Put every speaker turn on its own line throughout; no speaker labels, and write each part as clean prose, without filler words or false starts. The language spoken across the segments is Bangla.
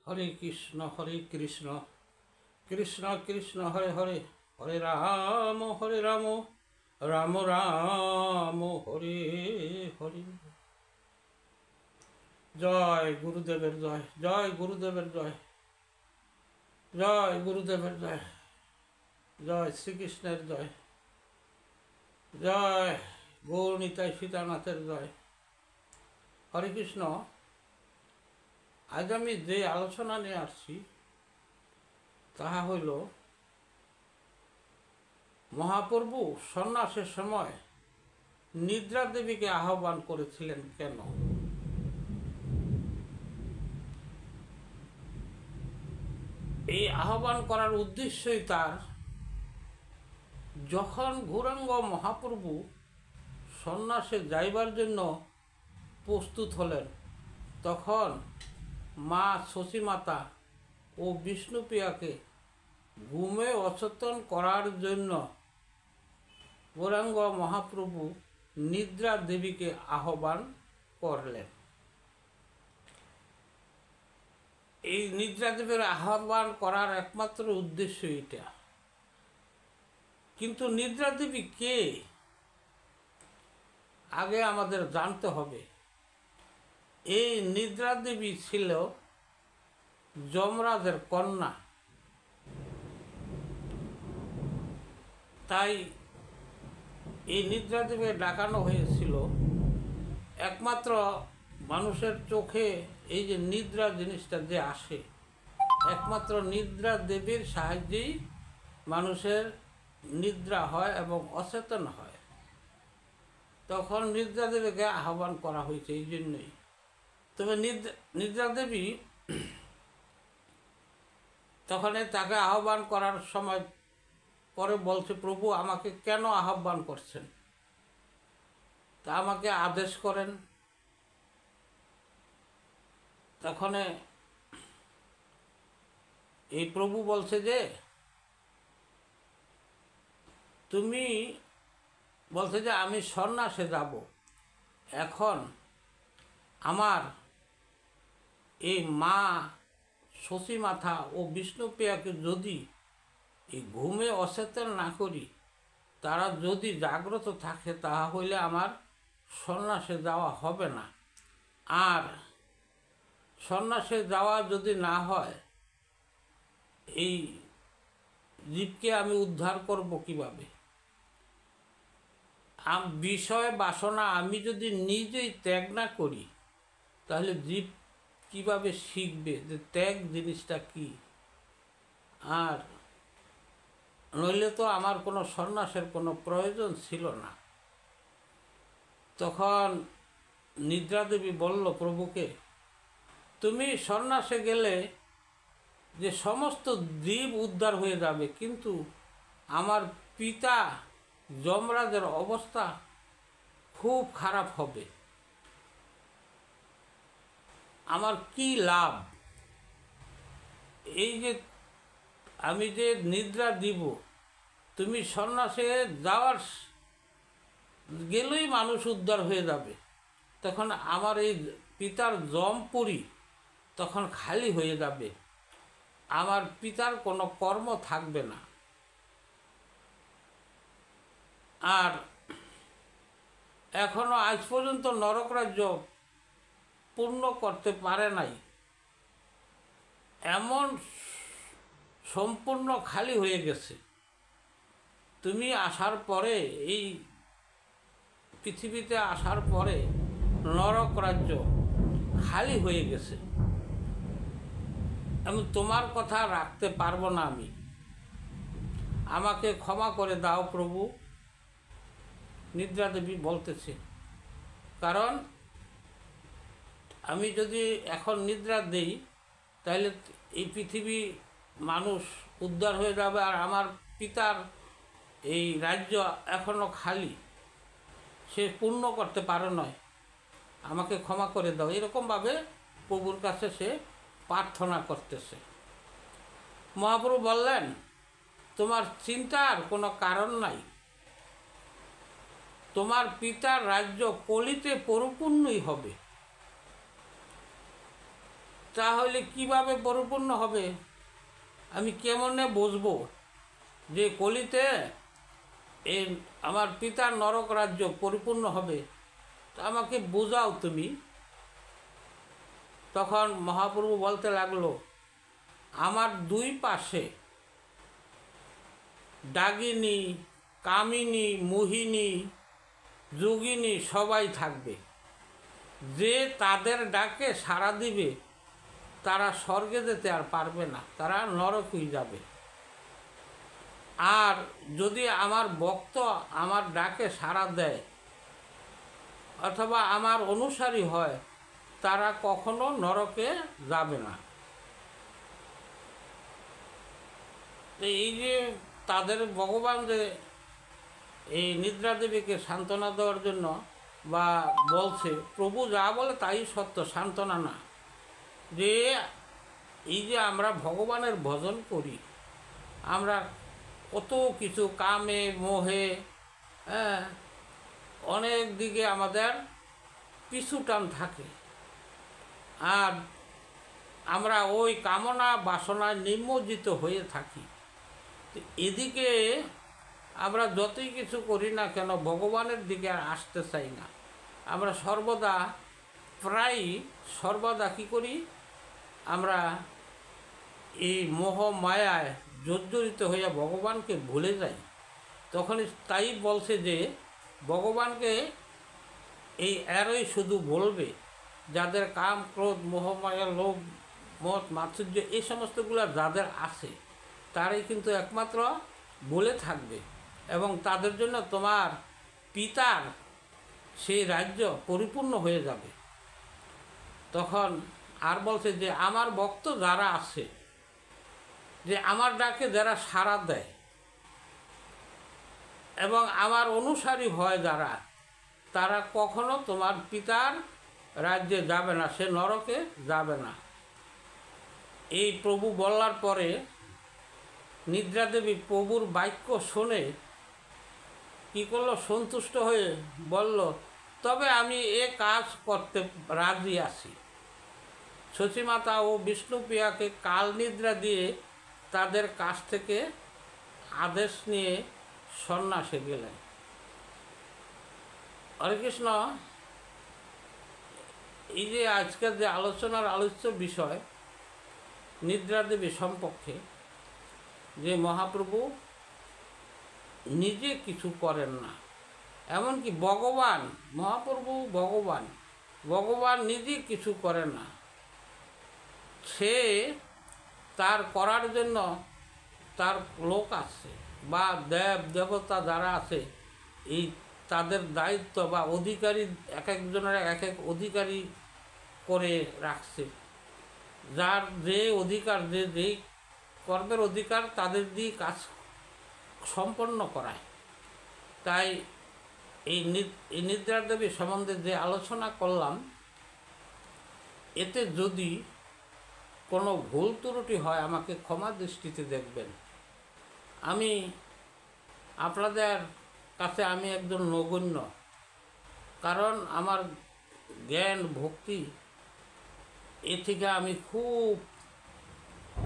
হরে কৃষ্ণ কৃষ্ণ কৃষ্ণ হরে হরে, হরে রাম রাম রাম হরে হরে। জয় গুরুদেবের জয়, জয় গুরুদেবের জয়, জয় গুরুদেবের জয়, জয় শ্রীকৃষ্ণের জয়, জয় গৌরনীতাই সীতানাথের জয়। হরে কৃষ্ণ। আজ আমি যে আলোচনা নিয়ে আসছি তাহা হইল মহাপ্রভু সন্ন্যাসের সময় নিদ্রা দেবীকে আহ্বান করেছিলেন কেন। এই আহ্বান করার উদ্দেশ্যই তার, যখন গৌরাঙ্গ মহাপ্রভু সন্ন্যাসে যাইবার জন্য প্রস্তুত হলেন, তখন মা শশীমাতা ও বিষ্ণুপ্রিয়াকে ঘুমে অচেতন করার জন্য গৌরাঙ্গ মহাপ্রভু নিদ্রা দেবীকে আহ্বান করলেন। এই নিদ্রা দেবীর আহ্বান করার একমাত্র উদ্দেশ্য এটা। কিন্তু নিদ্রা দেবী কে আগে আমাদের জানতে হবে। এই নিদ্রা দেবী ছিল যমরাজের কন্যা। তাই এই নিদ্রা দেবীকে ডাকানো হয়েছিল। একমাত্র মানুষের চোখে এই যে নিদ্রা জিনিসটা যে আসে, একমাত্র নিদ্রা দেবীর সাহায্যেই মানুষের নিদ্রা হয় এবং অচেতন হয়। তখন নিদ্রা দেবীকে আহ্বান করা হয়েছে এই জন্যই। তবে নিদ্রা দেবী তখন তাকে আহ্বান করার সময় পরে বলছে, প্রভু আমাকে কেন আহ্বান করছেন, তা আমাকে আদেশ করেন। তখন এই প্রভু বলছে যে, তুমি বলছে যে আমি সন্ন্যাসে যাব, এখন আমার এই মা শশীমাতা ও বিষ্ণুপ্রিয়াকে যদি এই ঘুমে অচেতন না করি, তারা যদি জাগ্রত থাকে, তাহা হইলে আমার সন্ন্যাসে যাওয়া হবে না। আর সন্ন্যাসে যাওয়া যদি না হয়, এই জীবকে আমি উদ্ধার করব কিভাবে। বিষয় বাসনা আমি যদি নিজেই ত্যাগ না করি, তাহলে জীব কিভাবে শিখবে যে ত্যাগ জিনিসটা কি। আর নইলে তো আমার কোনো সন্ন্যাসের কোনো প্রয়োজন ছিল না। তখন নিদ্রা দেবী বলল প্রভুকে, তুমি সন্ন্যাসে গেলে যে সমস্ত জীব উদ্ধার হয়ে যাবে, কিন্তু আমার পিতা যমরাজের অবস্থা খুব খারাপ হবে, আমার কি লাভ। এই যে আমি যে নিদ্রা দিব, তুমি সন্ন্যাসে যাওয়ার গেলেই মানুষ উদ্ধার হয়ে যাবে, তখন আমার এই পিতার যমপুরী তখন খালি হয়ে যাবে, আমার পিতার কোনো কর্ম থাকবে না। আর এখনো আজ পর্যন্ত নরক রাজ্য পূর্ণ করতে পারে নাই, এমন সম্পূর্ণ খালি হয়ে গেছে। তুমি আসার পরে, এই পৃথিবীতে আসার পরে নরক রাজ্য খালি হয়ে গেছে। আমি তোমার কথা রাখতে পারবো না, আমাকে ক্ষমা করে দাও প্রভু। নিদ্রা দেবী বলতেছে, কারণ আমি যদি এখন নিদ্রা দেই, তাহলে এই পৃথিবী মানুষ উদ্ধার হয়ে যাবে, আর আমার পিতার এই রাজ্য এখনো খালি, সে পূর্ণ করতে পারে নয়, আমাকে ক্ষমা করে দাও। এরকমভাবে প্রভুর কাছে সে প্রার্থনা করতেছে। মহাপ্রভু বললেন, তোমার চিন্তার কোনো কারণ নাই, তোমার পিতার রাজ্য কলিতে পরিপূর্ণই হবে। তাহলে কিভাবে পরিপূর্ণ হবে? আমি কেমনে বুঝবো যে কলিতে এই আমার পিতার নরক রাজ্য পরিপূর্ণ হবে? তা আমাকে বোঝাও তুমি। তখন মহাপ্রভু বলতে লাগলো, আমার দুই পাশে ডাকিনী, কামিনী, মোহিনী, যোগিনী সবাই থাকবে। যে তাদের ডাকে সাড়া দিবে তারা স্বর্গে যেতে আর পারবে না, তারা নরকই যাবে। আর যদি আমার ভক্ত আমার ডাকে সাড়া দেয় অথবা আমার অনুসারী হয়, তারা কখনো নরকে যাবে না। এই যে তাদের ভগবান যে এই নিদ্রা দেবীকে সান্ত্বনা দেওয়ার জন্য বা বলছে, প্রভু যা বলে তাই সত্য, সান্ত্বনা না। যে এই যে আমরা ভগবানের ভজন করি, আমরা কত কিছু কামে মোহে, হ্যাঁ, অনেক দিকে আমাদের পিছু টান থাকে। আর আমরা ওই কামনা বাসনায় নিমজ্জিত হয়ে থাকি। এদিকে আমরা যতই কিছু করি না কেন ভগবানের দিকে আর আসতে চাই না। আমরা সর্বদা কী করি, আমরা এই মোহ মায়ায় জর্জরিত হইয়া ভগবানকে ভুলে যাই। তখনই তাই বলছে যে ভগবানকে এই এরই শুধু বলবে যাদের কাম, ক্রোধ, মোহ মায়া, লোভ, মদ, মাৎসর্য এই সমস্তগুলো যাদের আছে, তারাই কিন্তু একমাত্র বলে থাকবে এবং তাদের জন্য তোমার পিতার সেই রাজ্য পরিপূর্ণ হয়ে যাবে। তখন আর বলছে যে আমার ভক্ত যারা আছে, যে আমার ডাকে যারা সাড়া দেয় এবং আমার অনুসারী হয় যারা, তারা কখনো তোমার পিতার রাজ্যে যাবে না, সে নরকে যাবে না। এই প্রভু বলার পরে নিদ্রা দেবী প্রভুর বাক্য শুনে কী করলো, সন্তুষ্ট হয়ে বলল, তবে আমি এ কাজ করতে রাজি আছি। শচীমাতা ও বিষ্ণুপ্রিয়াকে কাল নিদ্রা দিয়ে তাদের কাছ থেকে আদেশ নিয়ে সন্ন্যাসে গেলেন। হরে কৃষ্ণ। এই যে আজকের যে আলোচনার আলোচ্য বিষয় নিদ্রা দেবী সম্পর্কে, যে মহাপ্রভু নিজে কিছু করেন না, এমনকি ভগবান নিজে কিছু করেন না। সে তার করার জন্য তার লোক আছে বা দেবতা যারা আছে, এই তাদের দায়িত্ব বা অধিকারী, এক একজনের এক এক অধিকারী করে রাখছে। যার যে অধিকার, যেই কর্মের অধিকার, তাদের দিয়ে কাজ সম্পন্ন করায়। তাই এই নিদ্রা দেবী সম্বন্ধে যে আলোচনা করলাম, এতে যদি কোনো ভুল ত্রুটি হয় আমাকে ক্ষমা দৃষ্টিতে দেখবেন। আমি আপনাদের কাছে আমি একজন নগণ্য, কারণ আমার জ্ঞান ভক্তি এ থেকে আমি খুব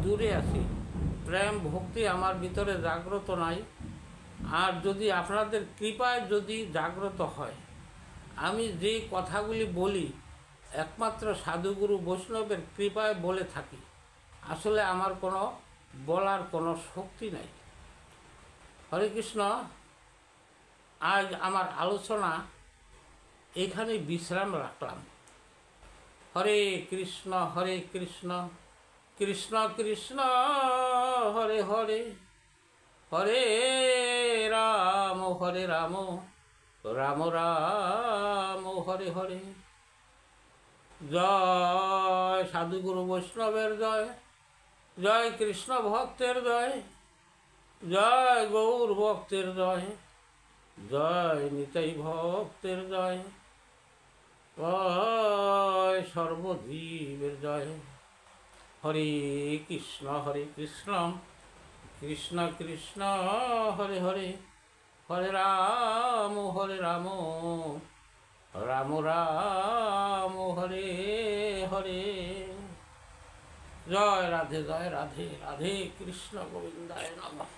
দূরে আছি। প্রেম ভক্তি আমার ভিতরে জাগ্রত নাই। আর যদি আপনাদের কৃপায় যদি জাগ্রত হয়, আমি যে কথাগুলি বলি একমাত্র সাধুগুরু বৈষ্ণবের কৃপায় বলে থাকি। আসলে আমার কোনো বলার কোনো শক্তি নাই। হরে কৃষ্ণ। আজ আমার আলোচনা এখানে বিশ্রাম রাখলাম। হরে কৃষ্ণ কৃষ্ণ কৃষ্ণ হরে হরে, হরে রাম রাম রাম হরে হরে। জয় সাধুগুরু বৈষ্ণবের জয়, জয় কৃষ্ণ ভক্তের জয়, জয় গৌর ভক্তের জয়, জয় নিতাই ভক্তের জয়, জয় সর্বজীবের জয়। হরে কৃষ্ণ কৃষ্ণ কৃষ্ণ হরে হরে, হরে রাম রাম রাম হরে হরে। জয় রাধে, জয় রাধে, রাধে কৃষ্ণ গোবিন্দায় নমঃ।